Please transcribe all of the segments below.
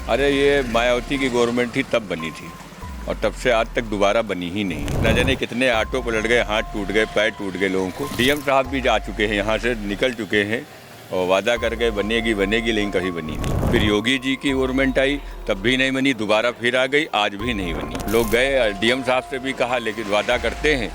अरे ये मायावती की गवर्नमेंट थी तब बनी थी और तब से आज तक दोबारा बनी ही नहीं। न जाने कितने ऑटो पलट गए, हाथ टूट गए, पैर टूट गए लोगों को। डीएम साहब भी जा चुके हैं, यहाँ से निकल चुके हैं और वादा कर गए बनेगी बनेगी, लेकिन कभी बनी नहीं। फिर योगी जी की गवर्नमेंट आई तब भी नहीं बनी, दोबारा फिर आ गई, आज भी नहीं बनी। लोग गए, डीएम साहब से भी कहा, लेकिन वादा करते हैं,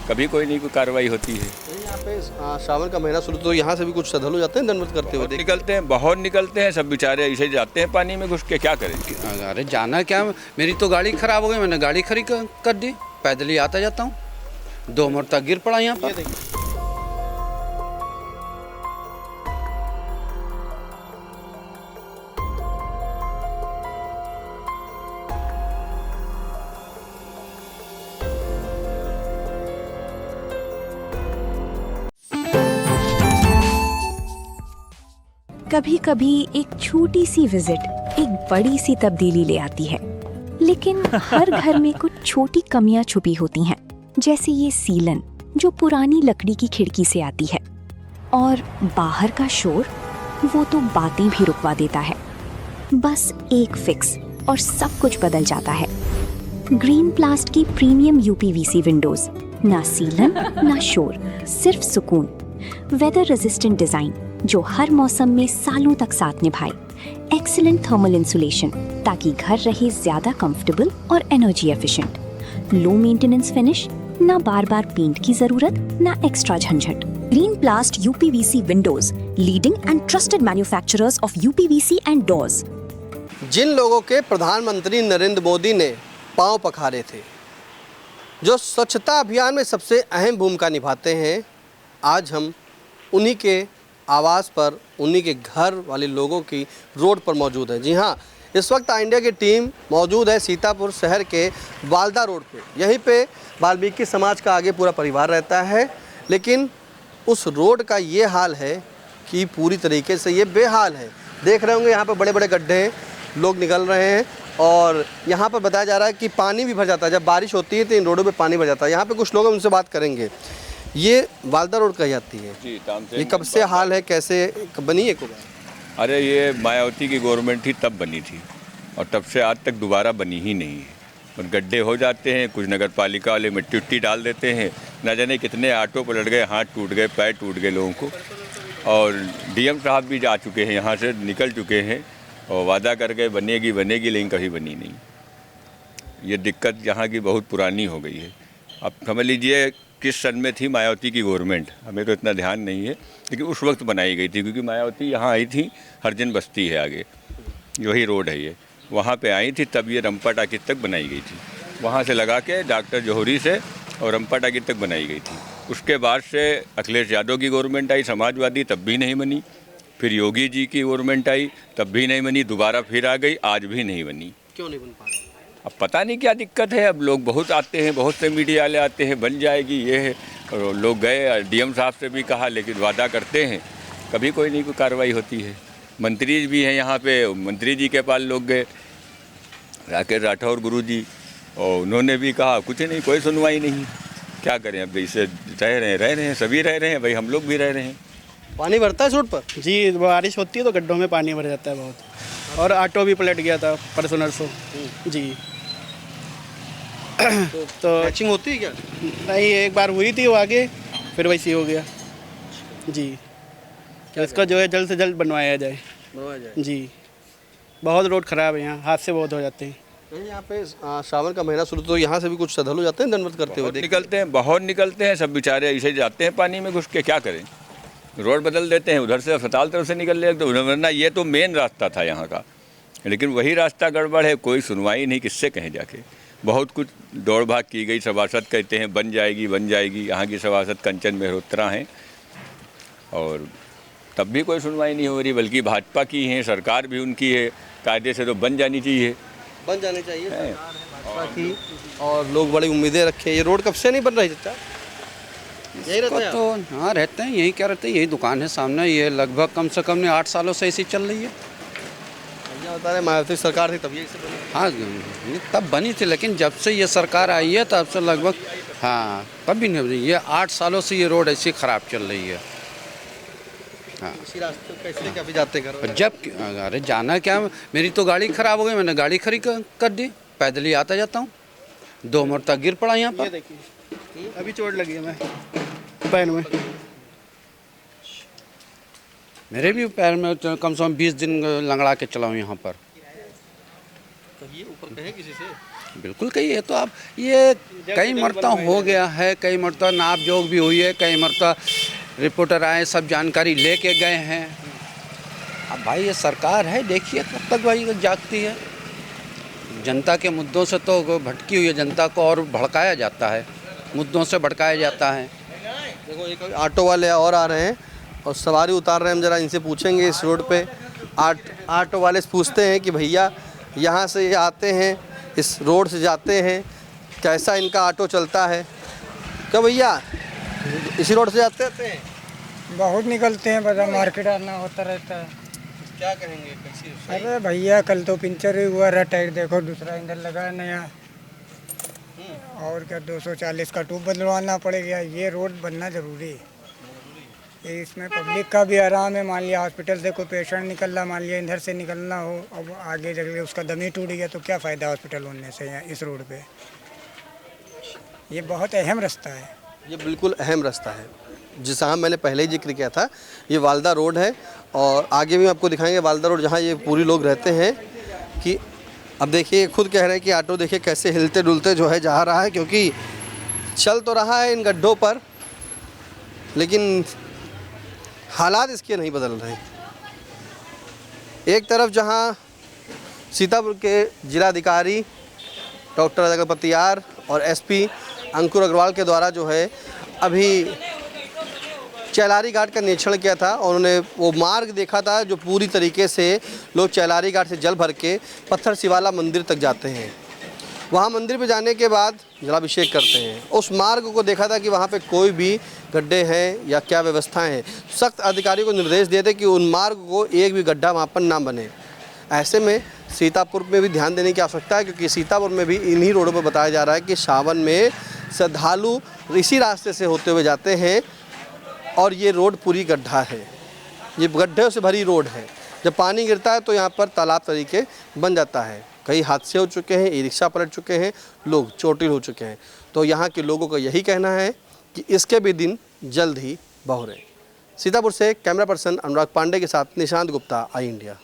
कभी कोई नहीं कोई कार्रवाई होती है। यहाँ पे श्रावण का महीना शुरू, तो यहाँ से भी कुछ श्रद्धालु जाते हैं दंडवत करते हुए? निकलते हैं, बहुत निकलते हैं, सब बेचारे ऐसे जाते हैं पानी में घुस के, क्या करें। अरे जाना क्या, मेरी तो गाड़ी खराब हो गई, मैंने गाड़ी खड़ी कर दी, पैदल ही आता जाता हूँ, 2 मिनट तक गिर पड़ा यहाँ पर। कभी कभी एक छोटी सी विजिट एक बड़ी सी तब्दीली ले आती है, लेकिन हर घर में कुछ छोटी कमियां छुपी होती हैं, जैसे ये सीलन जो पुरानी लकड़ी की खिड़की से आती है, और बाहर का शोर वो तो बातें भी रुकवा देता है। बस एक फिक्स और सब कुछ बदल जाता है। ग्रीन प्लास्ट की प्रीमियम यूपीवीसी विंडोज, ना सीलन ना शोर, सिर्फ सुकून। वेदर रेजिस्टेंट डिजाइन जो हर मौसम में सालों तक साथ निभाए। एक्सीलेंट थर्मल इंसुलेशन ताकि घर रहे ज्यादा कंफर्टेबल और energy efficient. Low maintenance finish, ना बार बार पेंट की जरूरत, ना एक्स्ट्रा झंझट। Green plast UPVC windows, leading and trusted manufacturers of UPVC and doors. जिन लोगों के प्रधानमंत्री नरेंद्र मोदी ने पांव पखारे थे, जो स्वच्छता अभियान में सबसे अहम भूमिका निभाते हैं, आज हम उन्हीं के आवास पर, उन्हीं के घर वाले लोगों की रोड पर मौजूद है। जी हाँ, इस वक्त इंडिया की टीम मौजूद है सीतापुर शहर के वालदा रोड पे। यहीं पे वाल्मीकि समाज का आगे पूरा परिवार रहता है, लेकिन उस रोड का ये हाल है कि पूरी तरीके से ये बेहाल है। देख रहे होंगे यहाँ पर बड़े बड़े गड्ढे हैं, लोग निकल रहे हैं और यहाँ पर बताया जा रहा है कि पानी भी भर जाता है। जब बारिश होती है तो इन रोडों पर पानी भर जाता है। यहाँ पर कुछ लोग उनसे बात करेंगे। ये वालदा रोड कही जाती है जी, ये कब से हाल है, कैसे बनी है? अरे ये मायावती की गवर्नमेंट थी तब बनी थी और तब से आज तक दोबारा बनी ही नहीं है। और गड्ढे हो जाते हैं, कुछ नगर पालिका वाले मिट्टी उट्टी डाल देते हैं, न जाने कितने ऑटो पलट गए, हाथ टूट गए, पैर टूट गए लोगों को। और डीएम साहब भी जा चुके हैं, यहाँ से निकल चुके हैं और वादा कर गए बनेगी बनेगी, लेकिन कभी बनी नहीं। ये दिक्कत यहाँ की बहुत पुरानी हो गई है। अब समझ लीजिए किस सन में थी मायावती की गवर्नमेंट, हमें तो इतना ध्यान नहीं है, लेकिन उस वक्त बनाई गई थी, क्योंकि मायावती यहाँ आई थी, हरजन बस्ती है आगे, वही रोड है ये, वहाँ पे आई थी, तब ये रंपा टाकिज तक बनाई गई थी। वहाँ से लगा के डॉक्टर जौहरी से और रंपा टाकिज तक बनाई गई थी। उसके बाद से अखिलेश यादव की गवर्नमेंट आई समाजवादी, तब भी नहीं बनी। फिर योगी जी की गवर्नमेंट आई तब भी नहीं बनी, दोबारा फिर आ गई, आज भी नहीं बनी। क्यों नहीं बन पा रही? अब पता नहीं क्या दिक्कत है। अब लोग बहुत आते हैं, बहुत से मीडिया वाले आते हैं, बन जाएगी ये है, और लोग गए, डीएम साहब से भी कहा, लेकिन वादा करते हैं, कभी कोई नहीं कोई कार्रवाई होती है। मंत्री भी हैं यहाँ पे, मंत्री जी के पास लोग गए, राकेश राठौर गुरु जी, और उन्होंने भी कहा कुछ नहीं, कोई सुनवाई नहीं। क्या करें, अब इसे रह रहे हैं, सभी रह रहे हैं भाई, हम लोग भी रह रहे हैं। पानी भरता है रोड पर? जी, बारिश होती है तो गड्ढों में पानी भर जाता है बहुत, और ऑटो भी पलट गया था परसों नरसों जी। तो मैचिंग होती है क्या? नहीं, एक बार हुई थी वो आगे, फिर वैसे ही हो गया जी। इसका जो है जल्द से जल्द बनवाया जाए जी। बहुत रोड ख़राब है यहाँ, हादसे बहुत हो जाते हैं। यहाँ पे श्रावण का महीना शुरू, तो यहाँ से भी कुछ श्रद्धालु जाते हैं दंडवत करते हुए? निकलते हैं, बहुत निकलते हैं, सब बेचारे ऐसे जाते हैं पानी में घुस के, क्या करें। रोड बदल देते हैं, उधर से अस्पताल तरफ से निकल रहे, तो वरना ये तो मेन रास्ता था यहाँ का, लेकिन वही रास्ता गड़बड़ है, कोई सुनवाई नहीं, किससे कहें जाके। बहुत कुछ दौड़ भाग की गई, सभासद कहते हैं बन जाएगी बन जाएगी। यहाँ की सभासद कंचन मेहरोत्रा हैं और तब भी कोई सुनवाई नहीं हो रही, बल्कि भाजपा की है, सरकार भी उनकी है, कायदे से तो बन जानी चाहिए, बन जानी चाहिए सरकार है भाजपा की, और लोग बड़ी उम्मीदें रखे। ये रोड कब से नहीं बन रही चाचा? यही रहते हैं तो हाँ रहते हैं, यही क्या रहते हैं, यही दुकान है सामने, ये लगभग कम से कम 8 सालों से ऐसी चल रही है। भैया बता रहे मायावती सरकार थी तब ये बनी? हाँ तब बनी थी, लेकिन जब से ये सरकार आई है तब से लगभग हाँ तब भी नहीं बनी। ये 8 सालों से ये रोड ऐसी ख़राब चल रही है। हाँ। इसी रास्ते कैसे लेके अभी जाते घर? और जब अरे जाना क्या, मेरी तो गाड़ी ख़राब हो गई, मैंने गाड़ी खड़ी कर दी, पैदल ही आता जाता हूँ। 2 मरतबा गिर पड़ा यहाँ ये पर। देखिए अभी चोट लगी है मैं पैर में। मेरे भी पैर में तो कम से कम 20 दिन लंगड़ा के चला हूँ यहाँ पर। कहिए, ऊपर कहें किसी से? बिल्कुल कहिए, तो आप ये कई मरतबा हो गया है, कई मरतबा नाप जोग भी हुई है, कई मरतबा रिपोर्टर आए, सब जानकारी लेके गए हैं। अब भाई ये सरकार है, देखिए कब तक भाई जागती है। जनता के मुद्दों से तो भटकी हुई है जनता को, और भड़काया जाता है, मुद्दों से भड़काया जाता है। देखो एक ऑटो वाले और आ रहे हैं और सवारी उतार रहे हैं। हम ज़रा इनसे पूछेंगे इस रोड पे। ऑटो वाले से पूछते हैं कि भैया यहाँ से ये आते हैं, इस रोड से जाते हैं, कैसा इनका ऑटो चलता है? क्या भैया इसी रोड से जाते रहते हैं? बहुत निकलते हैं, बाजार मार्केट आना होता रहता है। क्या कहेंगे, कैसी? अरे भैया कल तो पंचर ही हुआ रहा, टायर देखो दूसरा इंजन लगा है नया। और क्या 240 का ट्यूब बदलवाना पड़ेगा। ये रोड बनना ज़रूरी है। इसमें पब्लिक का भी आराम है। मान लिया हॉस्पिटल से कोई पेशेंट निकल रहा, मान लिया इधर से निकलना हो, अब आगे जगह उसका दम ही टूट गया तो क्या फ़ायदा हॉस्पिटल होने से यहाँ इस रोड पे। ये बहुत अहम रास्ता है। ये बिल्कुल अहम रास्ता है, जिसका मैंने पहले ही जिक्र किया था। ये वालदा रोड है और आगे भी आपको दिखाएंगे वालदा रोड, जहाँ ये पूरी लोग रहते हैं। कि अब देखिए खुद कह रहे हैं कि ऑटो देखिए कैसे हिलते डुलते जो है जा रहा है, क्योंकि चल तो रहा है इन गड्ढों पर, लेकिन हालात इसके नहीं बदल रहे। एक तरफ जहाँ सीतापुर के जिलाधिकारी डॉक्टर अजगरपति आर और एसपी अंकुर अग्रवाल के द्वारा जो है अभी चैलारी घाट का निरीक्षण किया था और उन्होंने वो मार्ग देखा था जो पूरी तरीके से लोग चैलारी घाट से जल भर के पत्थर शिवाला मंदिर तक जाते हैं। वहाँ मंदिर पे जाने के बाद जलाभिषेक करते हैं। उस मार्ग को देखा था कि वहाँ पे कोई भी गड्ढे हैं या क्या व्यवस्थाएं हैं। सख्त अधिकारी को निर्देश दिए थे कि उन मार्ग को एक भी गड्ढा वहाँ पर ना बने। ऐसे में सीतापुर में भी ध्यान देने की आवश्यकता है, क्योंकि सीतापुर में भी इन्हीं रोडों पर बताया जा रहा है कि सावन में श्रद्धालु इसी रास्ते से होते हुए जाते हैं और ये रोड पूरी गड्ढा है। ये गड्ढे से भरी रोड है। जब पानी गिरता है तो यहाँ पर तालाब तरीके बन जाता है। कई हादसे हो चुके हैं, ई रिक्शा पलट चुके हैं, लोग चोटिल हो चुके हैं। तो यहाँ के लोगों का यही कहना है कि इसके भी दिन जल्द ही बहुरे। सीतापुर से कैमरा पर्सन अनुराग पांडे के साथ निशांत गुप्ता, आई इंडिया।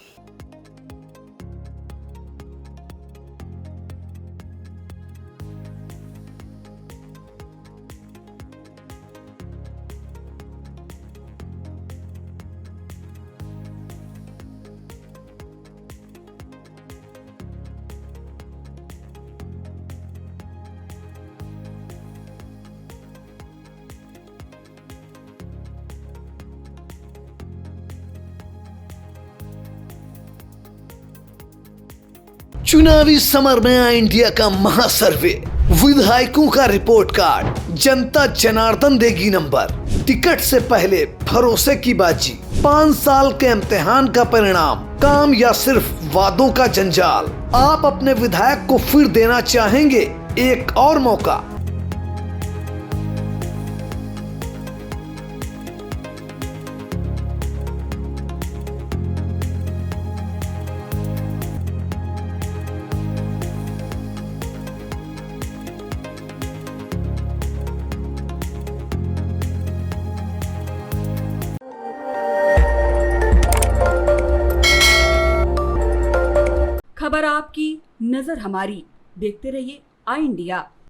चुनावी समर में आई इंडिया का महासर्वे, विधायकों का रिपोर्ट कार्ड, जनता जनार्दन देगी नंबर, टिकट से पहले भरोसे की बाजी, 5 साल के इम्तिहान का परिणाम, काम या सिर्फ वादों का जंजाल। आप अपने विधायक को फिर देना चाहेंगे एक और मौका? खबर आपकी, नजर हमारी। देखते रहिए आई इंडिया।